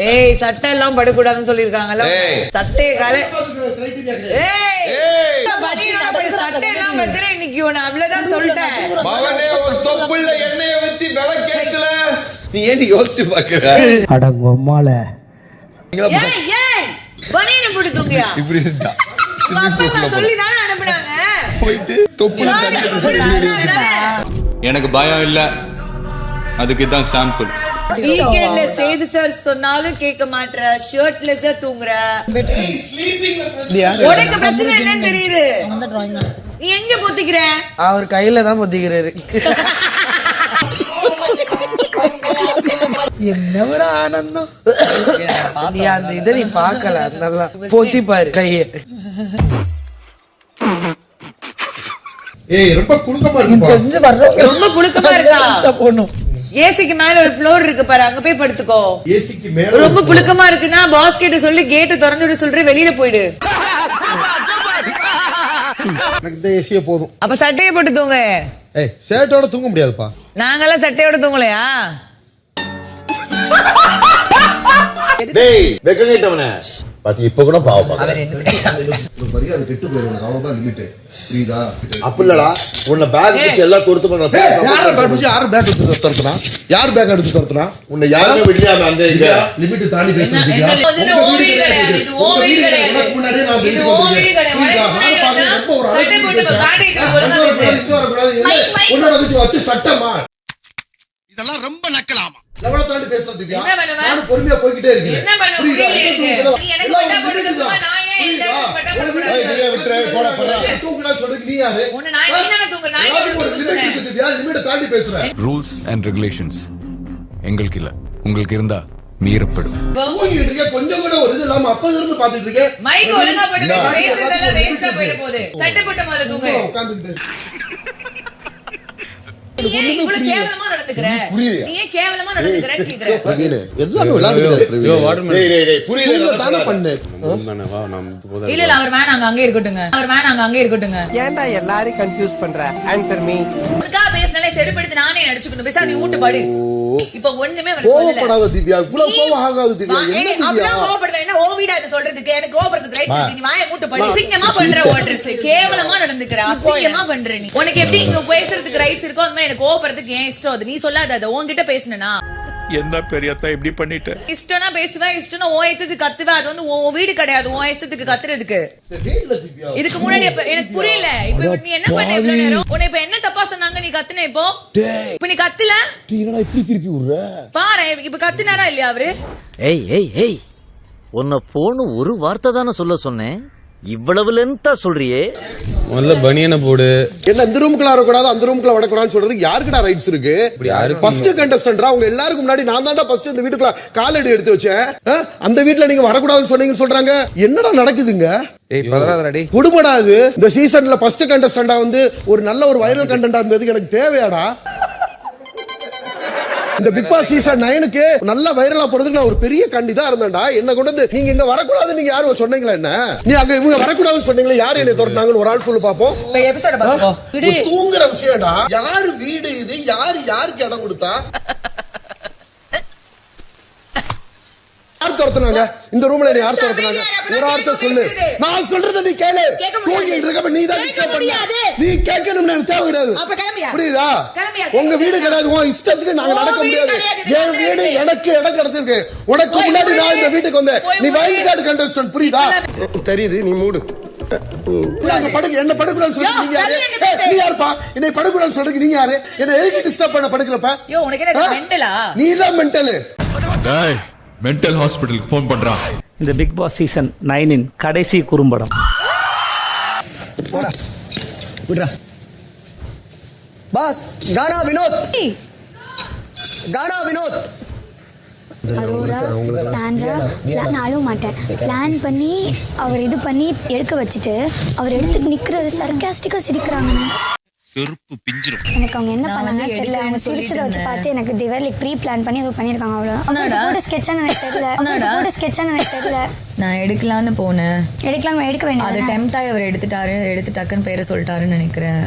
ஏய் சட்டை எல்லாம் படக்கூடாதுன்னு சொல்லிருக்காங்கல்ல. சட்டை கால பனியனோட படு சட்டை எல்லாம் படுத்துற இன்னைக்கு உன அவ்வளவுதான் சொல்லிட்டேன். மகனே ஒரு தொப்புள்ள எண்ணெய ஊத்தி விளக்கேத்தல. நீ ஏன் யோசிச்சு பாக்குற? அட பொம்மால. ஏய் ஏய் பனியன போடுதுங்கயா. இப்படி இருந்தா. அப்பா சொல்லி தான அனுப்புனாங்க. போயிட்டு தொப்புள்ள எனக்கு பயம் இல்ல. அதுக்கு தான் சாம்பிள். வீக்கெண்ட்ல சேது சார் சொன்னாலும் கேட்க மாட்டற. ஷர்ட்லெஸ்ஸா தூங்குற. உனக்கு பிரச்சனை என்னன்னு தெரியுது. நீ எங்க பொத்திக்கிற? அவர் கையில தான் பொத்திக்கிறாரு. என்ன ஒரு ஆனந்தம். நீ அந்த இதை நீ பாக்கல. நல்லா பொத்திப்பாரு கைய. ஏய் ரொம்ப குளுக்கமா இருக்கு. ரொம்ப குளுக்கமா இருக்கா? பொண்ணும் ஏசிக்கு மேல ஒரு ஃப்ளோர் இருக்கு பாரு, அங்க போய் படுத்துக்கோ. ஏசிக்கு மேல ரொம்ப புழுக்கமா இருக்குன்னா பாஸ் கிட்ட சொல்லி கேட்ட திறந்து விட சொல்ற, வெளியில போயிடு. எனக்கு இந்த ஏசியே போதும். அப்ப சட்டையை போட்டு தூங்க. ஏய் ஷர்ட்டோட தூங்க முடியாதுப்பா. நாங்கெல்லாம் சட்டையோட தூங்கலையா? டேய் வெக்கங்கட்டவனே பாத்தி இப்ப கூட பாவம் பாக்க. ஒரு பரியா அது கெட்டு போயிடும். அவ்வளவுதான் லிமிட். புரியுதா? அப்பல்லடா உன்னை பேக் வச்சு எல்லாம் தொடுத்து பண்ண. யார் பேக் எடுத்து தரத்துனா? யார் பேக் எடுத்து தரத்துனா? உன்னை யாருமே விடலையா? அந்த இங்க லிமிட் தாண்டி பேசுறீங்க. இது ஓ வீடு கிடையாது. இது ஓ வீடு கிடையாது. முன்னாடியே நான் இது ஓ வீடு கிடையாது. சட்டை போட்டு காட்டிட்டு ஒழுங்கா பேசு. உன்னோட விஷயம் வச்சு சட்டமா? இதெல்லாம் ரொம்ப நக்கலாமா? லெவல தாண்டி பேசுறது திவ்யா. என்ன பண்ணுவ? நான் பொறுமையா போயிட்டே இருக்கேன். என்ன பண்ணுவ? புரியல எனக்கு. நீ எனக்கு பட்டா போடுறது சும்மா நான் ஏன் இந்த பட்டா போடுறது? ஏய் திவ்யா விட்டுற போடா போடா. தூங்குடா சொல்றதுக்கு நீ யாரு? உன்னை நான் நீ தான தூங்க. நான் ஏன் தூங்க சொன்னேன்? திவ்யா லிமிட் தாண்டி பேசுற. ரூல்ஸ் அண்ட் ரெகுலேஷன்ஸ் எங்களுக்கு இல்ல, உங்களுக்கு இருந்தா மீறப்படும். தூங்கிட்டு இருக்க கொஞ்சம் கூட ஒரு இது இல்லாம அப்ப இருந்து பாத்துட்டு இருக்க. மைக் ஒழுங்கா போட்டு பேசுறதெல்லாம் வேஸ்டா போயிட போகுது. சட்டை போட்டு முதல்ல தூங்க. உட்கார்ந்துட்டு நீ ஏன் இவ்வளவு கேவலமா நடந்துக்கற? நீ ஏன் கேவலமா நடந்துக்கறன்னு கேக்குறேன். அகினே எல்லாமே விளையாடுறது. டேய் டேய் டேய் புரியல தான பண்ணு. இல்ல இல்ல அவர் வேணாங்க அங்கே இருக்கட்டுங்க. அவர் வேணாங்க அங்கே இருக்கட்டுங்க. ஏன்டா எல்லாரும் கன்ஃபியூஸ் பண்ற? Answer me. உனக்கா பேசனலே செருப்படுத்து நானே நடிச்சுக்கணும். பேசா நீ ஊட்டு படு. இப்ப ஒண்ணுமே வர சொல்லல. கோவப்படாத திவ்யா. இவ்வளவு கோவம் ஆகாது திவ்யா. என்ன திவ்யா? அப்படியே கோவப்படுவே. என்ன ஓ வீடா இது சொல்றதுக்கு? எனக்கு கோவப்படுறதுக்கு ரைட் இருக்கு. நீ வாயை மூட்டு படு. அசிங்கமா பண்ற ஓட்ரஸ். கேவலமா நடந்துக்கற. அசிங்கமா பண்ற நீ. உனக்கு எப்படி இங்க பேசுறதுக்கு ரைட்ஸ் இருக்கோ அந்த மாதிரி எனக்கு கோவப்படுறதுக்கு ஏன் இஷ்டம்? அது நீ சொல்லாத. அது உன்கிட்ட பேசணும்னா என்ன பெரியத்தா இப்படி பண்ணிட்ட? இஷ்டம்னா பேசுவேன். இஷ்டம்னா ஓ இஷ்டத்துக்கு கத்துவேன். அது வந்து உன் வீடு கிடையாது. உன் இஷ்டத்துக்கு கத்துறதுக்கு. இதுக்கு முன்னாடி எனக்கு புரியல. இப்ப நீ என்ன பண்ண இவ்வளவு நேரம்? உன்னை இப்ப என்ன தப்பா சொன்னாங்க? நீ கத்துன இப்போ? இப்ப நீ கத்தல? நீ என்னடா இப்படி திருப்பி விடுற? பாரு இப்ப கத்துனாரா இல்லையா அவரு? ஏய் ஏய் ஏய், உன்னை போன்னு ஒரு வார்த்தை தானே சொல்ல சொன்னேன். இவ்வளவு லென்த்தா சொல்றியே. முதல்ல பனியனை போடு. என்ன இந்த ரூமுக்குள்ள வரக்கூடாது அந்த ரூமுக்குள்ள வரக்கூடாதுன்னு சொல்றதுக்கு யாருக்குடா ரைட்ஸ் இருக்கு? ஃபர்ஸ்ட் கண்டஸ்டன்ட்ரா உங்க எல்லாருக்கும் முன்னாடி நான் தான்டா ஃபர்ஸ்ட் இந்த வீட்டுக்குள்ள காலடி எடுத்து வச்சேன். அந்த வீட்டுல நீங்க வரக்கூடாதுன்னு சொன்னீங்கன்னு சொல்றாங்க. என்னடா நடக்குதுங்க? ஏய் பதறாதடி. குடும்படா இது. இந்த சீசன்ல ஃபர்ஸ்ட் கண்டஸ்டன்டா வந்து ஒரு நல்ல ஒரு வைரல் கண்டென்ட்டா இருந்ததுக்கு எனக்கு தேவையாடா? இந்த பிக் பாஸ் சீசன் 9க்கு நல்ல வைரலா போறதுக்கு நான் ஒரு பெரிய கண்டிதா இருந்தேன்டா. என்ன கொண்டு வந்து நீங்க இங்க வரக்கூடாது நீங்க யாரும் சொன்னீங்களா? என்ன நீ அங்க இவங்க வரக்கூடாதுன்னு சொன்னீங்களா? யாரு என்னை துரத்துனாங்கன்னு ஒரு ஆள் சொல்லு பாப்போம். எபிசோட பாத்துக்கோ. தூங்குற விஷயம்டா. யாரு வீடு இது? யாருக்கு இடம் கொடுத்தா? யார் துரத்துனாங்க இந்த ரூம்ல? யார் துரத்துனாங்க? ஒரு வார்த்தை சொல்லு. நான் சொல்றத நீ கேளு. தூங்கிட்டு இருக்க நீ தான் டிஸ்டர்ப் பண்ண. நீ கேட்கணும்னு எனக்கு தேவை கிடையாது. புரியுதா? உங்க வீடு கிடையாது. உன் இஷ்டத்துக்கு நாங்க நடக்க முடியாது. என் வீடு எனக்கு இடம் கிடைச்சிருக்கு. உனக்கு முன்னாடி நான் இந்த வீட்டுக்கு வந்தேன். நீ வைல்ட் கார்டு கண்டஸ்டன்ட். புரியுதா? தெரியுது. நீ மூடு. என்ன படுக்கூடாதுன்னு சொல்றீங்க நீங்க யாரு? நீ யாருப்பா? என்னை படுக்கூடாதுன்னு சொல்றீங்க நீங்க யாரு? என்ன எதுக்கு டிஸ்டர்ப் பண்ண படுக்கிறப்ப? நீ தான் மென்டல். மென்டல் ஹாஸ்பிடலுக்கு போன் பண்றா. இந்த பிக் பாஸ் சீசன் 9 கடைசி குறும்படம். பாஸ் கானா வினோத். கானா வினோத். அரோரா சாண்ட்ரா நான் அழுவ மாட்டேன். பிளான் பண்ணி அவர் இது பண்ணி எடுக்க வச்சுட்டு அவர் எடுத்துட்டு நிக்கிறாரு. சர்க்காஸ்டிக்கா சிரிக்கிறாங்க. செருப்பு பிஞ்சிரும். எனக்கு அவங்க என்ன பண்ணாங்க தெரியல. அவங்க சிரிச்சத வச்சு பார்த்து எனக்கு திவாலி ப்ரீ பிளான் பண்ணி ஏதோ பண்ணிருக்காங்க. அவ்வளவுதான். கூட ஸ்கெட்சான எனக்கு தெரியல. நான் எடுக்கலாம்னு போனேன். எடுக்க வேண்டாம். அது டெம்ப்ட் ஆகி அவர் எடுத்து டக்குன்னு பேரை சொல்லிட்டாருன்னு நினைக்கிறேன்.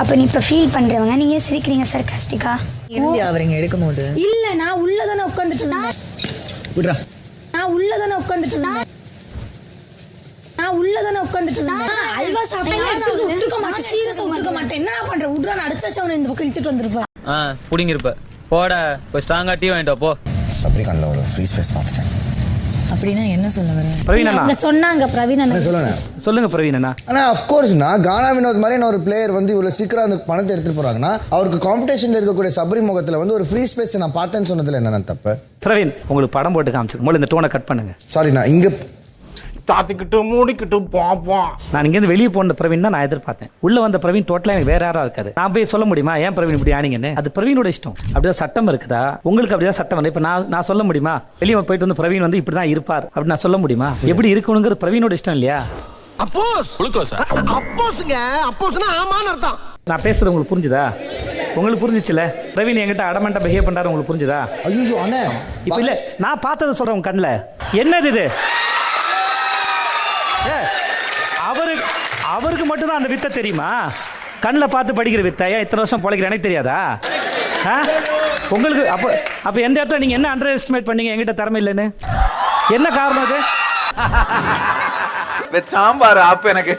அப்ப நீ இப்ப ஃபீல் பண்றவங்க நீங்க சிரிக்கிறீங்க சர்க்காஸ்டிக்கா. அவர் இங்க எடுக்கும் போது இல்ல நான் உள்ளதானே உட்கார்ந்துட்டு இருந்தேன். நான் உள்ளதானே உட்கார்ந்துட்டு இருந்தேன். அல்வா சாப்பிட்டேன் எடுத்துட்டு விட்டுருக்க மாட்டேன். சீரியஸா விட்டுருக்க மாட்டேன். என்ன பண்ற விட்றா அடிச்சாச்சு அவனை இந்த பக்கம் இழுத்துட்டு வந்திருப்பேன். புடிங்கிருப்ப போட போய் ஸ்ட்ராங்கா டீ வாங்கிட்டு போ. சப்ரி கண்ணில் ஒரு ஃப்ரீ ஸ்பேஸ் பார்த்துட்டேன். அப்படின்னா என்ன சொல்ல வர? பிரவீன் அண்ணா அவங்க சொன்னாங்க பிரவீன் அண்ணா. சொல்லுங்க பிரவீன் அண்ணா. ஆனால் அஃப்கோர்ஸ்னா கானா வினோத் மாதிரியான ஒரு பிளேயர் வந்து இவ்வளோ சீக்கிரம் அந்த பணத்தை எடுத்துட்டு போறாங்கன்னா அவருக்கு காம்படிஷன்ல இருக்கக்கூடிய சபரி முகத்தில் வந்து ஒரு ஃப்ரீ ஸ்பேஸ் நான் பார்த்தேன்னு சொன்னதுல என்ன தப்பு? பிரவீன் உங்களுக்கு படம் போட்டு காமிச்சிருக்கோம். முதல்ல இந்த டோனை கட் பண்ணுங்க. சாரி, நான் இங்க தாத்திக்கிட்டு மூடிக்கிட்டு பாப்போம். நான் இங்கேருந்து வெளியே போன பிரவீன் தான் நான் எதிர்பார்த்தேன். உள்ள வந்த பிரவீன் டோட்டலா எனக்கு வேற யாரா இருக்காது. நான் போய் சொல்ல முடியுமா ஏன் பிரவீன் இப்படி ஆனீங்கன்னு? அது பிரவீனோட இஷ்டம். அப்படிதான் சட்டம் இருக்குதா? உங்களுக்கு அப்படிதான் சட்டம் வந்து இப்ப நான் சொல்ல முடியுமா வெளியே போயிட்டு வந்து பிரவீன் வந்து இப்படிதான் இருப்பார் அப்படின்னு நான் சொல்ல முடியுமா? எப்படி இருக்கணுங்கிறது பிரவீனோட இஷ்டம் இல்லையா? நான் பேசுறது உங்களுக்கு புரிஞ்சுதா? உங்களுக்கு புரிஞ்சிச்சுல? பிரவீன் என்கிட்ட அடமெண்டா பிஹேவ் பண்றாரு, உங்களுக்கு புரிஞ்சுதா? ஐயோ அண்ணே, இப்ப இல்ல நான் பார்த்ததை சொல்றேன் உங்க கண்ணுல. என்னது இது? அவருக்கு மட்டும்தான் அந்த வித்தை தெரியுமா? கண்ணில் பார்த்து படிக்கிற வித்தை ஏன் இத்தனை வருஷம் பொழைக்கிற எனக்கு தெரியாதா? உங்களுக்கு அப்போ எந்த இடத்துல நீங்கள் என்ன அண்டர் எஸ்டிமேட் பண்ணீங்க என்கிட்ட திறமை இல்லைன்னு? என்ன காரணம் அது? சாம்பார் அப்ப எனக்கு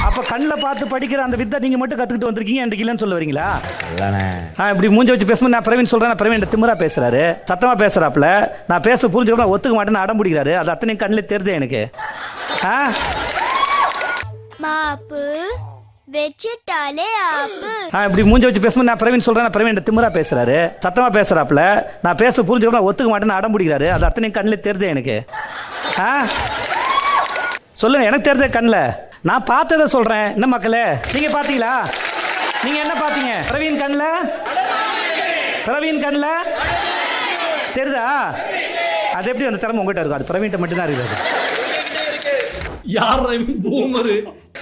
அப்போ கண்ணில் பார்த்து படிக்கிற அந்த வித்தை நீங்கள் மட்டும் கற்றுக்கிட்டு வந்திருக்கீங்க, எனக்கு இல்லைன்னு சொல்ல வரீங்களா? இப்படி மூஞ்ச வச்சு பேசும்போது நான் பிரவீன் சொல்கிறேன், பிரவீன் திமிரா பேசுறாரு, சத்தமாக பேசுறாப்புல. நான் பேச புரிஞ்சுக்கணும் ஒத்துக்க மாட்டேன்னு அடம் பிடிக்கிறாரு. அது அத்தனை கண்ணில் தெரியுது எனக்கு. மாப்பு வெச்சிட்டாலே ஆப்பு. இப்படி மூஞ்ச வச்சு பேசும்போது நான் பிரவீன் சொல்றேன், பிரவீன் திமிரா பேசுறாரு, சத்தமா பேசுறாப்புல. நான் பேச புரிஞ்சுக்கணும் ஒத்துக்க மாட்டேன்னு அடம் பிடிக்கிறாரு. அது அத்தனை கண்ணில் தெரியுது எனக்கு. சொல்லுங்க, எனக்கு தெரிஞ்ச கண்ணில் நான் பார்த்ததை சொல்றேன். என்ன மக்களே, நீங்க பாத்தீங்களா? நீங்க என்ன பாத்தீங்க? பிரவீன் கண்ணில் தெரியுதா? அது எப்படி அந்த திறமை உங்ககிட்ட இருக்கும்? அது பிரவீன் மட்டும் தான் இருக்குது.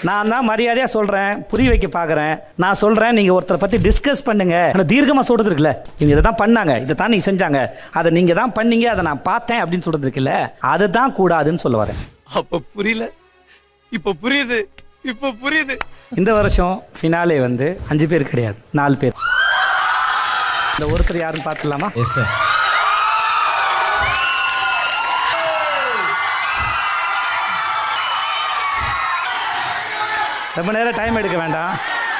நான் தான் மரியாதையா சொல்றேன், புரிய வைக்க பாக்குறேன். நான் சொல்றேன், நீங்க ஒருத்தரை பத்தி டிஸ்கஸ் பண்ணுங்க. தீர்க்கமா சொல்றது இருக்குல்ல, நீங்க இதை தான் பண்ணாங்க, இதை தான் நீங்க செஞ்சாங்க, அதை நீங்க தான் பண்ணீங்க, அதை நான் பார்த்தேன் அப்படின்னு சொல்றது இருக்குல்ல, அதுதான் கூடாதுன்னு சொல்ல வரேன். அப்ப புரியல, இப்ப புரியுது, இப்ப புரியுது. இந்த வருஷம் ஃபினாலே வந்து 5 பேர் கிடையாது, 4 பேர். இந்த ஒருத்தர் யாருன்னு பார்த்துலாமா? Yes sir. ரொம்ப நேரம் டைம் எடுக்க வேண்டாம்,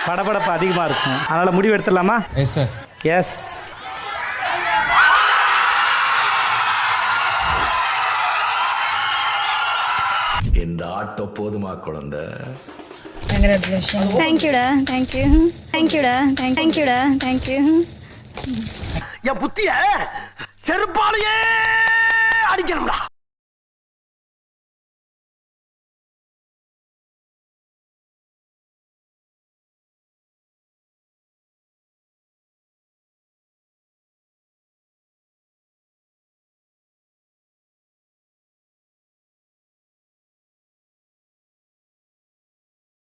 படபடப்பு அதிகமாக இருக்கும், அதனால் முடிவு எடுத்துடலாமா? Yes sir. எஸ். இந்த ஆட்டோ போதுமா குழந்தை? தேங்க்யூடா, தேங்க்யூ, தேங்க்யூடா, தேங்க்யூடா, தேங்க்யூ. என் புத்திய செருப்பாலேயே அடிக்கணும்டா.